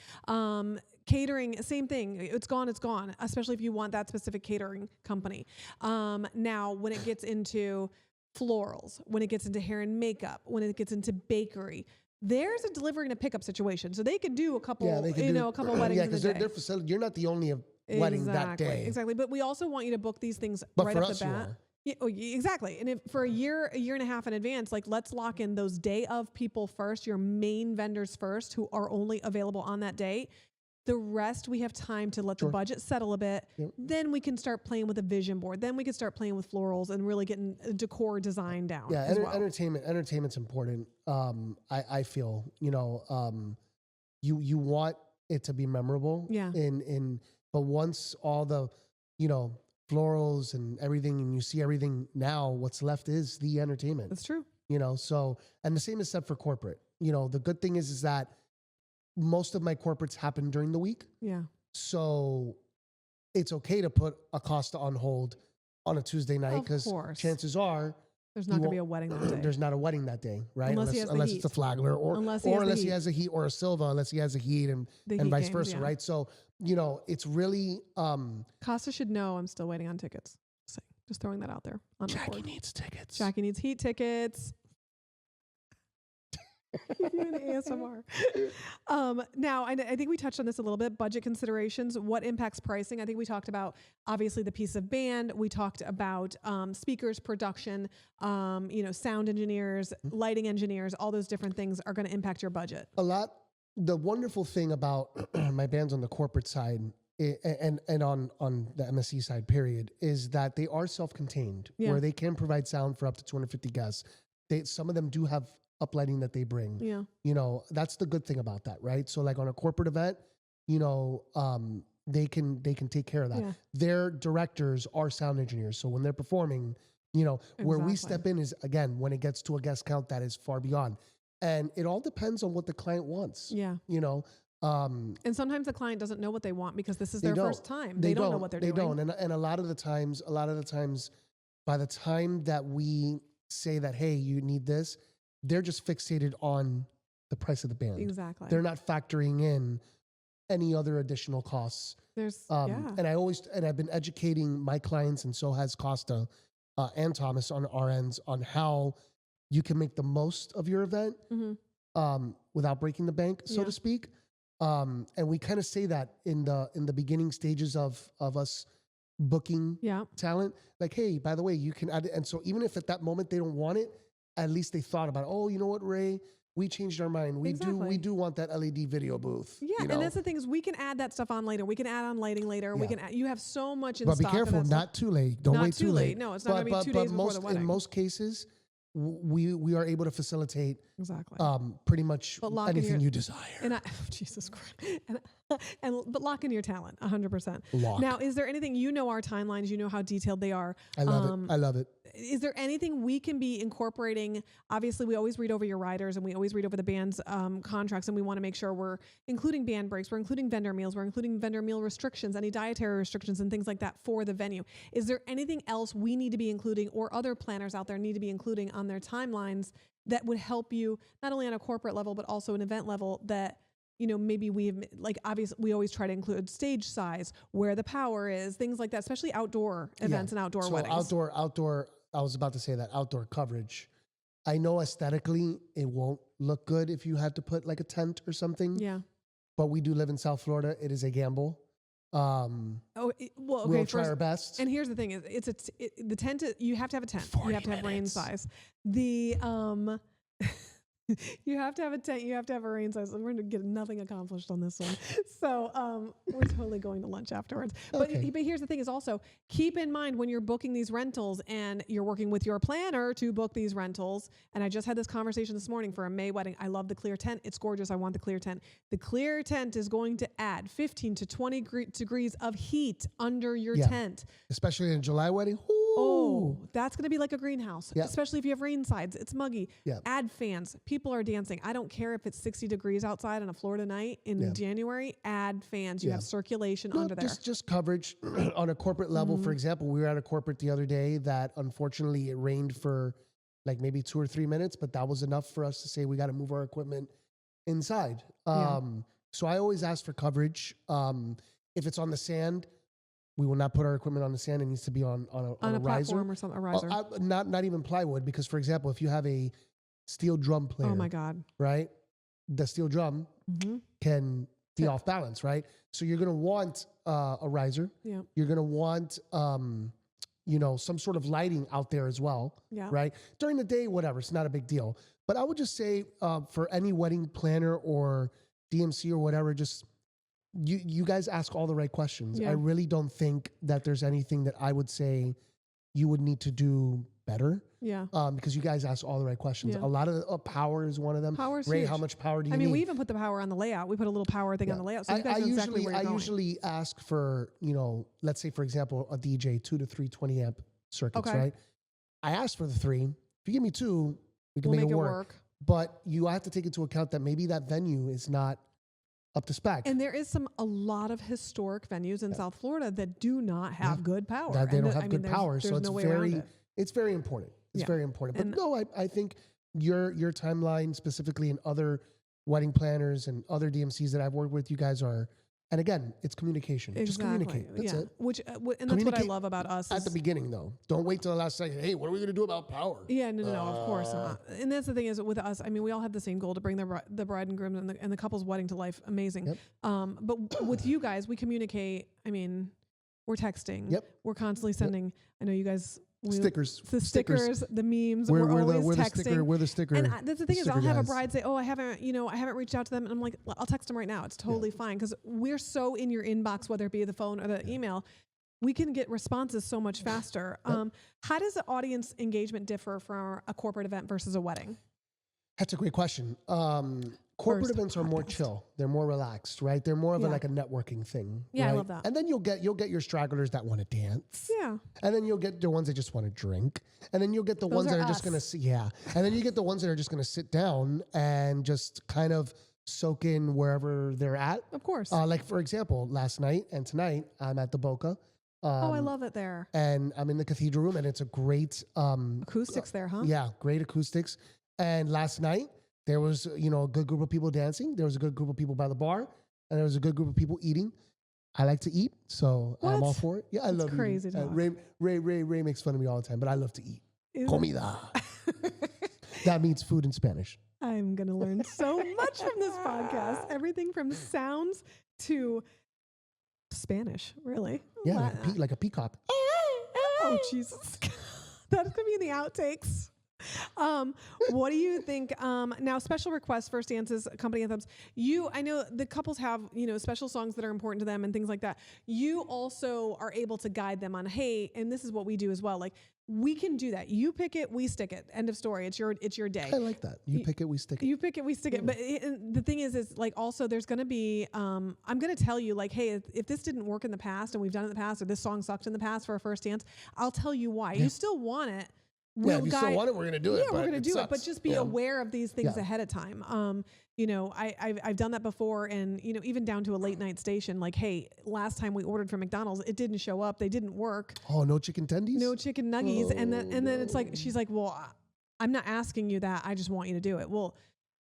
S1: Catering, same thing. It's gone, especially if you want that specific catering company. Now, when it gets into florals, when it gets into hair and makeup, when it gets into bakery, there's a delivery and a pickup situation. So they could do a couple, a couple weddings in a day.
S2: Their facility, you're not the only wedding that day.
S1: Exactly. But we also want you to book these things
S2: but
S1: right
S2: for
S1: off
S2: us,
S1: the bat. Yeah, exactly. And if for a year and a half in advance, like let's lock in those day of people first, your main vendors first, who are only available on that day. The rest, we have time to let the budget settle a bit. Yep. Then we can start playing with a vision board. Then we can start playing with florals and really getting decor design down.
S2: Yeah, entertainment's important. I feel, you want it to be memorable. Yeah. But once all the, florals and everything, and you see everything now, what's left is the entertainment.
S1: That's true.
S2: So, and the same is said for corporate. The good thing is that most of my corporates happen during the week. Yeah. So it's okay to put a Costa on hold on a Tuesday night because chances are
S1: there's not going to be a wedding that day.
S2: There's not a wedding that day, right?
S1: Unless
S2: it's a Flagler or unless he has a heat or a Silva, unless he has a heat and vice versa, right? So, it's really...
S1: Costa should know I'm still waiting on tickets. Just throwing that out there.
S2: Jacque needs tickets.
S1: Jacque needs heat tickets. Doing ASMR. Now, I think we touched on this a little bit. Budget considerations. What impacts pricing? I think we talked about obviously the piece of band. We talked about speakers, production. Sound engineers, lighting engineers. All those different things are going to impact your budget.
S2: A lot. The wonderful thing about my bands on the corporate side and on the MSC side, period, is that they are self-contained, where they can provide sound for up to 250 guests. Some of them do have uplighting that they bring. Yeah. That's the good thing about that, right? So like on a corporate event, they can take care of that. Yeah. Their directors are sound engineers. So when they're performing, where we step in is, again, when it gets to a guest count that is far beyond. And it all depends on what the client wants. Yeah.
S1: And sometimes the client doesn't know what they want because this is their first time. They don't know what they're doing.
S2: They don't. And a lot of the times, by the time that we say that, hey, you need this, they're just fixated on the price of the band.
S1: Exactly.
S2: They're not factoring in any other additional costs. And I've been educating my clients, and so has Costa and Thomas on our ends, on how you can make the most of your event without breaking the bank, so to speak. And we kind of say that in the beginning stages of us booking talent, like, hey, by the way, you can add it. And so even if at that moment they don't want it, at least they thought about, oh, you know what, Ray, we changed our mind. We do want that LED video booth.
S1: Yeah, and that's the thing, is we can add that stuff on later. We can add on lighting later. Yeah. We can you have so much in
S2: stock.
S1: But
S2: be careful, not too late. Don't wait too late.
S1: No, it's not going to be 2 days before the wedding.
S2: In most cases, we are able to facilitate pretty much anything you desire.
S1: And Jesus Christ. But lock in your talent, 100%. Now, is there anything, our timelines, how detailed they are.
S2: I love it.
S1: Is there anything we can be incorporating? Obviously, we always read over your riders and we always read over the band's contracts, and we want to make sure we're including band breaks, we're including vendor meals, we're including vendor meal restrictions, any dietary restrictions and things like that for the venue. Is there anything else we need to be including, or other planners out there need to be including on their timelines that would help you not only on a corporate level, but also an event level that, maybe obviously we always try to include stage size, where the power is, things like that, especially outdoor events and outdoor weddings.
S2: Outdoor, I was about to say that, outdoor coverage. I know aesthetically it won't look good if you had to put like a tent or something. Yeah. But we do live in South Florida. It is a gamble. We'll try our best.
S1: And here's the thing: the tent. You have to have a tent. You have to have rain size. You have to have a tent. You have to have a rain size. We're going to get nothing accomplished on this one. So we're totally going to lunch afterwards. But here's the thing: is also keep in mind when you're booking these rentals and you're working with your planner to book these rentals. And I just had this conversation this morning for a May wedding. I love the clear tent. It's gorgeous. I want the clear tent. The clear tent is going to add 15 to 20 degrees of heat under your tent.
S2: Especially in a July wedding. Ooh.
S1: Oh, that's going to be like a greenhouse,
S2: Yeah.
S1: especially if you have rain sides. It's muggy.
S2: Yeah.
S1: Add fans. People are dancing. I don't care if it's 60 degrees outside on a Florida night in January. Add fans. You have circulation under there.
S2: Just coverage on a corporate level. For example, we were at a corporate the other day that unfortunately it rained for like maybe 2 or 3 minutes, but that was enough for us to say we got to move our equipment inside. So I always ask for coverage. If it's on the sand, we will not put our equipment on the sand. It needs to be on a riser
S1: platform or something, a riser.
S2: Not even plywood, because for example, if you have a steel drum player,
S1: oh my God,
S2: right? The steel drum can be off balance, right? So you're going to want a riser. Yeah. You're going to want, some sort of lighting out there as well, right? During the day, whatever, it's not a big deal. But I would just say for any wedding planner or DMC or whatever, just you guys ask all the right questions. I really don't think that there's anything that I would say you would need to do better. Yeah. Because you guys ask all the right questions. Yeah. A lot of power is one of them.
S1: Power's
S2: Ray,
S1: huge.
S2: how much power do you need?
S1: We even put the power on the layout. We put a little power thing on the layout. So you guys know exactly where you're going.
S2: I usually ask for, let's say, for example, a DJ, 2 to 3 20 amp circuits, right? I ask for the 3. If you give me 2, we can make it work. But you have to take into account that maybe that venue is not up to spec.
S1: And there is a lot of historic venues in South Florida that do not have good power.
S2: That they don't have good power.
S1: There's
S2: so
S1: no
S2: it's very important. It's very important. But no, I think your timeline specifically, and other wedding planners and other DMCs that I've worked with, you guys are, and again, it's communication.
S1: Exactly.
S2: Just communicate. That's it.
S1: And that's what I love about us.
S2: At the beginning, though. Don't wait till the last second. Hey, what are we going to do about power?
S1: Yeah, no, of course not. And that's the thing is with us, we all have the same goal to bring the bride and groom and the couple's wedding to life. Amazing. Yep. But with you guys, we communicate. We're texting. Yep. We're constantly sending. I know you guys.
S2: Stickers,
S1: the memes. We're always texting.
S2: We're the sticker.
S1: And that's the thing is, I'll have a bride say, "Oh, I haven't reached out to them," and I'm like, "I'll text them right now. It's totally fine," because we're so in your inbox, whether it be the phone or the email, we can get responses so much faster. How does the audience engagement differ for a corporate event versus a wedding?
S2: That's a great question. Corporate events are more chill. They're more relaxed, right? They're more of a networking thing.
S1: Yeah,
S2: right?
S1: I love that.
S2: And then you'll get your stragglers that want to dance.
S1: Yeah.
S2: And then you'll get the ones that just want to drink. And then you'll get the ones that are just going to see. Yeah. And then you get the ones that are just going to sit down and just kind of soak in wherever they're at.
S1: Of course.
S2: Like for example, last night and tonight, I'm at the Boca.
S1: I love it there.
S2: And I'm in the cathedral room, and it's a great
S1: acoustics there, huh?
S2: Yeah, great acoustics. And last night, there was, a good group of people dancing. There was a good group of people by the bar, and there was a good group of people eating. I like to eat, so I'm all for it. Yeah, I love
S1: crazy
S2: eating. Ray makes fun of me all the time, but I love to eat. Comida. That means food in Spanish.
S1: I'm going to learn so much from this podcast. Everything from sounds to Spanish, really.
S2: Yeah, like a peacock.
S1: Oh, Jesus. That's going to be in the outtakes. What do you think? Now, special requests, first dances, company anthems. I know the couples have, special songs that are important to them and things like that. You also are able to guide them on, hey, and this is what we do as well. Like, we can do that. You pick it, we stick it. End of story. It's your day.
S2: I like that. You pick it, we stick it.
S1: You pick it, we stick it. But the thing is like also there's going to be, I'm going to tell you like, hey, if this didn't work in the past and we've done it in the past, or this song sucked in the past for a first dance, I'll tell you why. You still want it.
S2: If you still want it, we're going to do it.
S1: Yeah, we're going to do it, but just be aware of these things ahead of time. I've done that before, and even down to a late night station. Like, hey, last time we ordered from McDonald's, it didn't show up. They didn't work.
S2: Oh, no chicken tendies?
S1: No chicken nuggies, and then it's like she's like, well, I'm not asking you that. I just want you to do it. Well,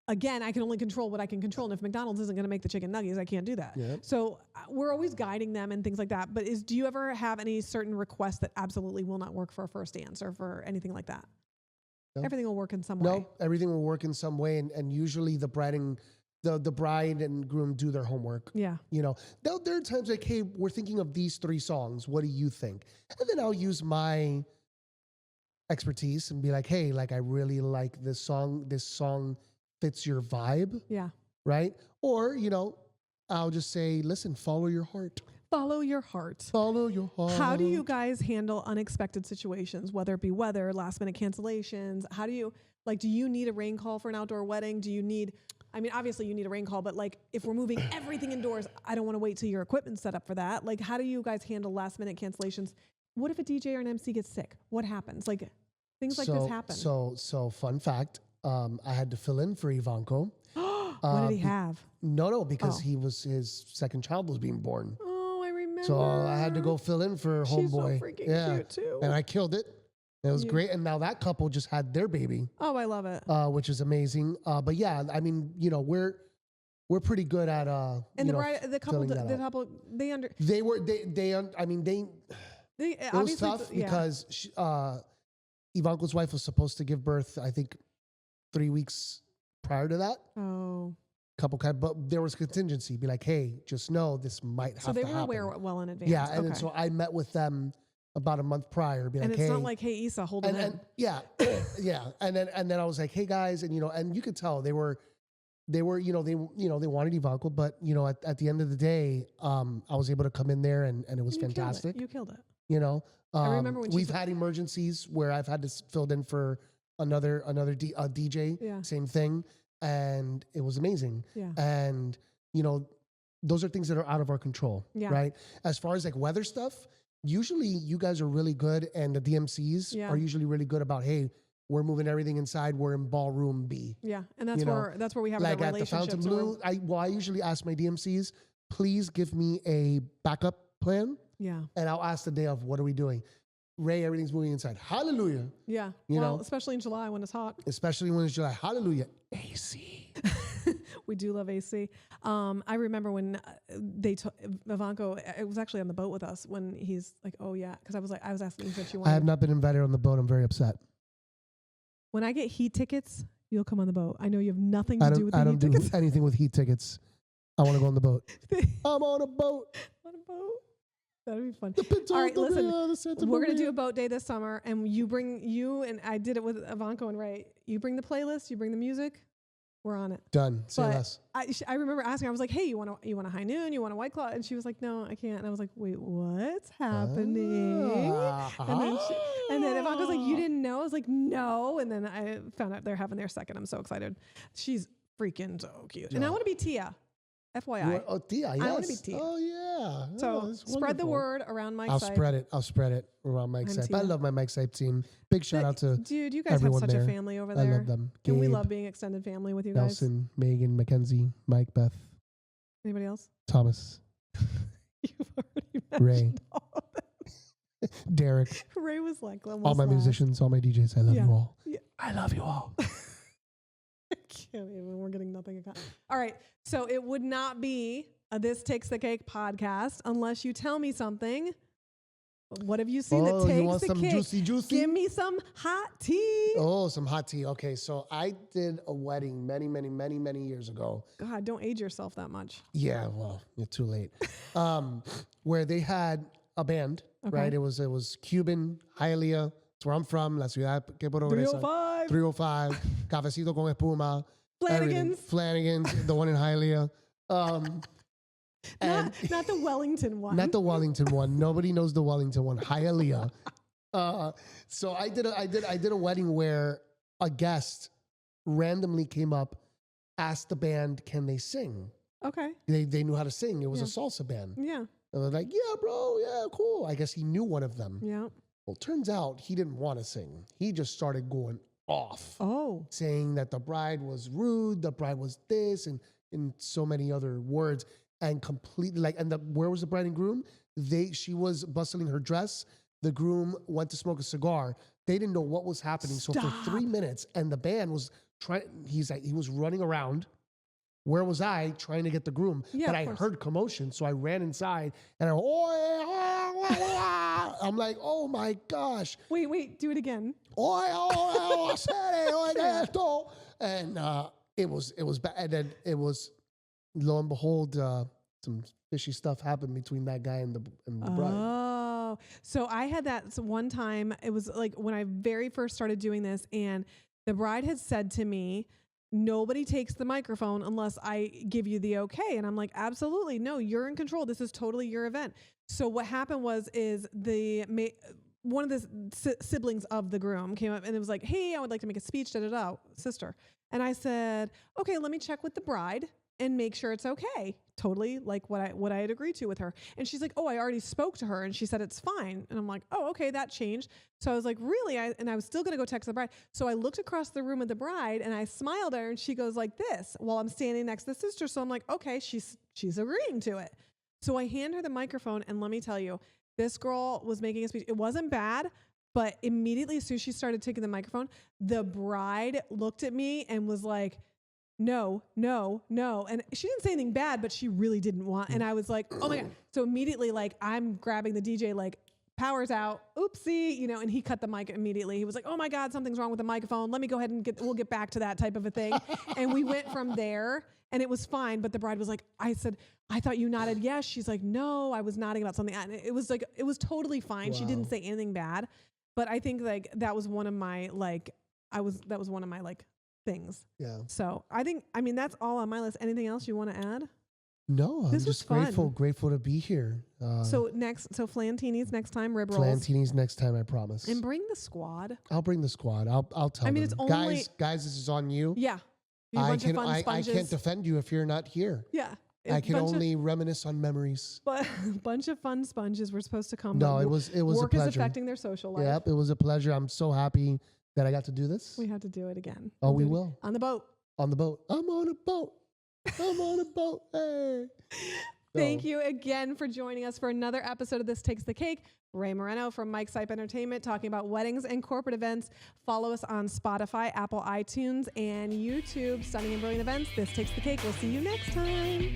S1: again, I can only control what I can control. And if McDonald's isn't going to make the chicken nuggets, I can't do that. Yep. So we're always guiding them and things like that. But do you ever have any certain requests that absolutely will not work for a first dance or for anything like that? No. Everything will work in some way.
S2: No, everything will work in some way. And usually the bride and groom do their homework.
S1: Yeah.
S2: There are times like, hey, we're thinking of these 3 songs. What do you think? And then I'll use my expertise and be like, hey, like I really like this song. This song fits your vibe.
S1: Yeah.
S2: Right? Or, I'll just say, listen, follow your heart.
S1: Follow your heart.
S2: Follow your heart.
S1: How do you guys handle unexpected situations, whether it be weather, last minute cancellations? How do you, do you need a rain call for an outdoor wedding? Do you need, obviously you need a rain call, but if we're moving everything indoors, I don't want to wait till your equipment's set up for that. How do you guys handle last minute cancellations what if a DJ or an MC gets sick? What happens? Like things like this happen.
S2: So fun fact, I had to fill in for Ivanko.
S1: What did he have?
S2: No, because his second child was being born.
S1: Oh, I remember.
S2: So I had to go fill in for homeboy.
S1: She's so freaking cute too.
S2: And I killed it. It was great. And now that couple just had their baby.
S1: Oh, I love it.
S2: Which is amazing. But yeah, I mean, we're pretty good at
S1: and the couple,
S2: it was tough because Ivanko's wife was supposed to give birth, I think, 3 weeks prior to that.
S1: Oh.
S2: But there was contingency. Be like, hey, just know this might have to happen. So
S1: they were aware well in advance.
S2: Yeah, and then so I met with them about a month prior. Be like,
S1: and it's not like, hey, Issa, hold it in.
S2: Yeah, yeah. And then I was like, hey guys, and and you could tell they wanted Ivanko, but at the end of the day, I was able to come in there and it was fantastic.
S1: You killed it.
S2: I remember when we've had emergencies where I've had to fill in for another DJ.
S1: Yeah.
S2: Same thing. And it was amazing.
S1: Yeah.
S2: And, those are things that are out of our control.
S1: Yeah.
S2: Right. As far as like weather stuff, usually you guys are really good. And the DMCs are usually really good about, hey, we're moving everything inside. We're in ballroom B.
S1: Yeah. And that's where we have
S2: like
S1: the
S2: at the Fontainebleau. I usually ask my DMCs, please give me a backup plan.
S1: Yeah.
S2: And I'll ask the day of, what are we doing? Ray, everything's moving inside. Hallelujah.
S1: Yeah. Especially in July when it's hot.
S2: Especially when it's July. Hallelujah. AC.
S1: We do love AC. I remember when Ivanko, it was actually on the boat with us when he's like, oh yeah. Cause I was asking if she wanted.
S2: I have not been invited on the boat. I'm very upset.
S1: When I get heat tickets, you'll come on the boat. I know you have nothing to do with the heat tickets.
S2: I don't do anything with heat tickets. I want to go on the boat. I'm on a boat.
S1: On a boat. That'd be fun. All right, listen. We're gonna do a boat day this summer, and and I did it with Ivanko and Ray. You bring the playlist, you bring the music. We're on it.
S2: Done. Say less.
S1: I remember asking. I was like, "Hey, you want a high noon? You want a White Claw?" And she was like, "No, I can't." And I was like, "Wait, what's happening?" And then Ivanko was like, "You didn't know?" I was like, "No." And then I found out they're having their second. I'm so excited. She's freaking so cute, and I want to be Tia. FYI.
S2: Tia, yes.
S1: I want to be Tia.
S2: Oh, yeah.
S1: So spread the word around Mike Sipe.
S2: I'll spread it around Mike Sipe. I love my Mike Sipe team. Big shout out to
S1: dude, you guys have such a family over there.
S2: I love them.
S1: And we love being extended family with you guys.
S2: Nelson, Megan, Mackenzie, Mike, Beth.
S1: Anybody else?
S2: Thomas.
S1: You've already mentioned all of them.
S2: Derek.
S1: Ray was like,
S2: all my musicians, all my DJs. I love you all. Yeah. I love you all.
S1: I can't even. We're getting nothing accomplished. All right. So it would not be a This Takes the Cake podcast unless you tell me something. What have you seen that takes the cake?
S2: Juicy?
S1: Give me some hot tea.
S2: Oh, some hot tea. Okay. So I did a wedding many years ago.
S1: God, don't age yourself that much.
S2: Yeah. Well, you're too late. Where they had a band, right? It was Cuban, Hialeah. That's where I'm from. La ciudad que por
S1: 305.
S2: 305. Cafecito con espuma.
S1: Flanagan's,
S2: the one in Hialeah.
S1: Not the Wellington one.
S2: Not the Wellington one. Nobody knows the Wellington one. Hialeah. So I did a wedding where a guest randomly came up, asked the band, can they sing?
S1: Okay.
S2: They knew how to sing. It was a salsa band.
S1: Yeah.
S2: And they're like, yeah, bro, yeah, cool. I guess he knew one of them.
S1: Yeah.
S2: Well, turns out he didn't want to sing. He just started going off.
S1: Oh.
S2: Saying that the bride was rude, the bride was this, and so many other words. And completely where was the bride and groom? She was bustling her dress. The groom went to smoke a cigar. They didn't know what was happening.
S1: Stop.
S2: So for 3 minutes, and the band was he was running around. Where was I trying to get the groom?
S1: Yeah,
S2: but I heard commotion, so I ran inside and I'm like, oh my gosh.
S1: Wait, do it again.
S2: And it was bad. And then it was, lo and behold, some fishy stuff happened between that guy and the bride.
S1: Oh, so I had that one time. It was like when I very first started doing this, and the bride had said to me, nobody takes the microphone unless I give you the okay. And I'm like, absolutely. No, you're in control. This is totally your event. So what happened is one of the siblings of the groom came up and it was like, hey, I would like to make a speech, sister. And I said, okay, let me check with the bride. and make sure it's okay. Totally like what I had agreed to with her. And she's like, oh, I already spoke to her and she said it's fine. And I'm like, oh, okay, that changed. So I was like, really? And I was still going to go text the bride. So I looked across the room at the bride and I smiled at her and she goes like this while I'm standing next to the sister. So I'm like, okay, she's agreeing to it. So I hand her the microphone and let me tell you, this girl was making a speech. It wasn't bad, but immediately as soon as she started taking the microphone, the bride looked at me and was like, no, no, no. And she didn't say anything bad, but she really didn't want. And I was like, oh my God. So immediately, like, I'm grabbing the DJ, like, power's out. Oopsie, you know, and he cut the mic immediately. He was like, oh my God, something's wrong with the microphone. Let me go ahead and we'll get back to that type of a thing. And we went from there and it was fine. But the bride was like, I said, I thought you nodded yes. She's like, no, I was nodding about something. And it was like, it was totally fine. Wow. She didn't say anything bad. But I think like that was one of my things.
S2: Yeah.
S1: So I mean, that's all on my list. Anything else you want to add?
S2: No, I'm just grateful to be here.
S1: So Flantini's next time, rib rolls.
S2: Flantini's next time, I promise.
S1: And bring the squad.
S2: I'll bring the squad. I'll tell them. I mean, it's only guys, this is on you.
S1: Yeah.
S2: I can't defend you if you're not here.
S1: Yeah.
S2: I can only reminisce on memories.
S1: But a bunch of fun sponges were supposed to come.
S2: No, it was a pleasure.
S1: Work is affecting their social life.
S2: Yep, it was a pleasure. I'm so happy that I got to do this.
S1: We have to do it again.
S2: Oh, we will.
S1: On the boat.
S2: On the boat. I'm on a boat. I'm on a boat. Hey.
S1: Thank you again for joining us for another episode of This Takes the Cake. Ray Moreno from Mike Sipe Entertainment talking about weddings and corporate events. Follow us on Spotify, Apple iTunes, and YouTube. Stunning and Brilliant Events. This Takes the Cake. We'll see you next time.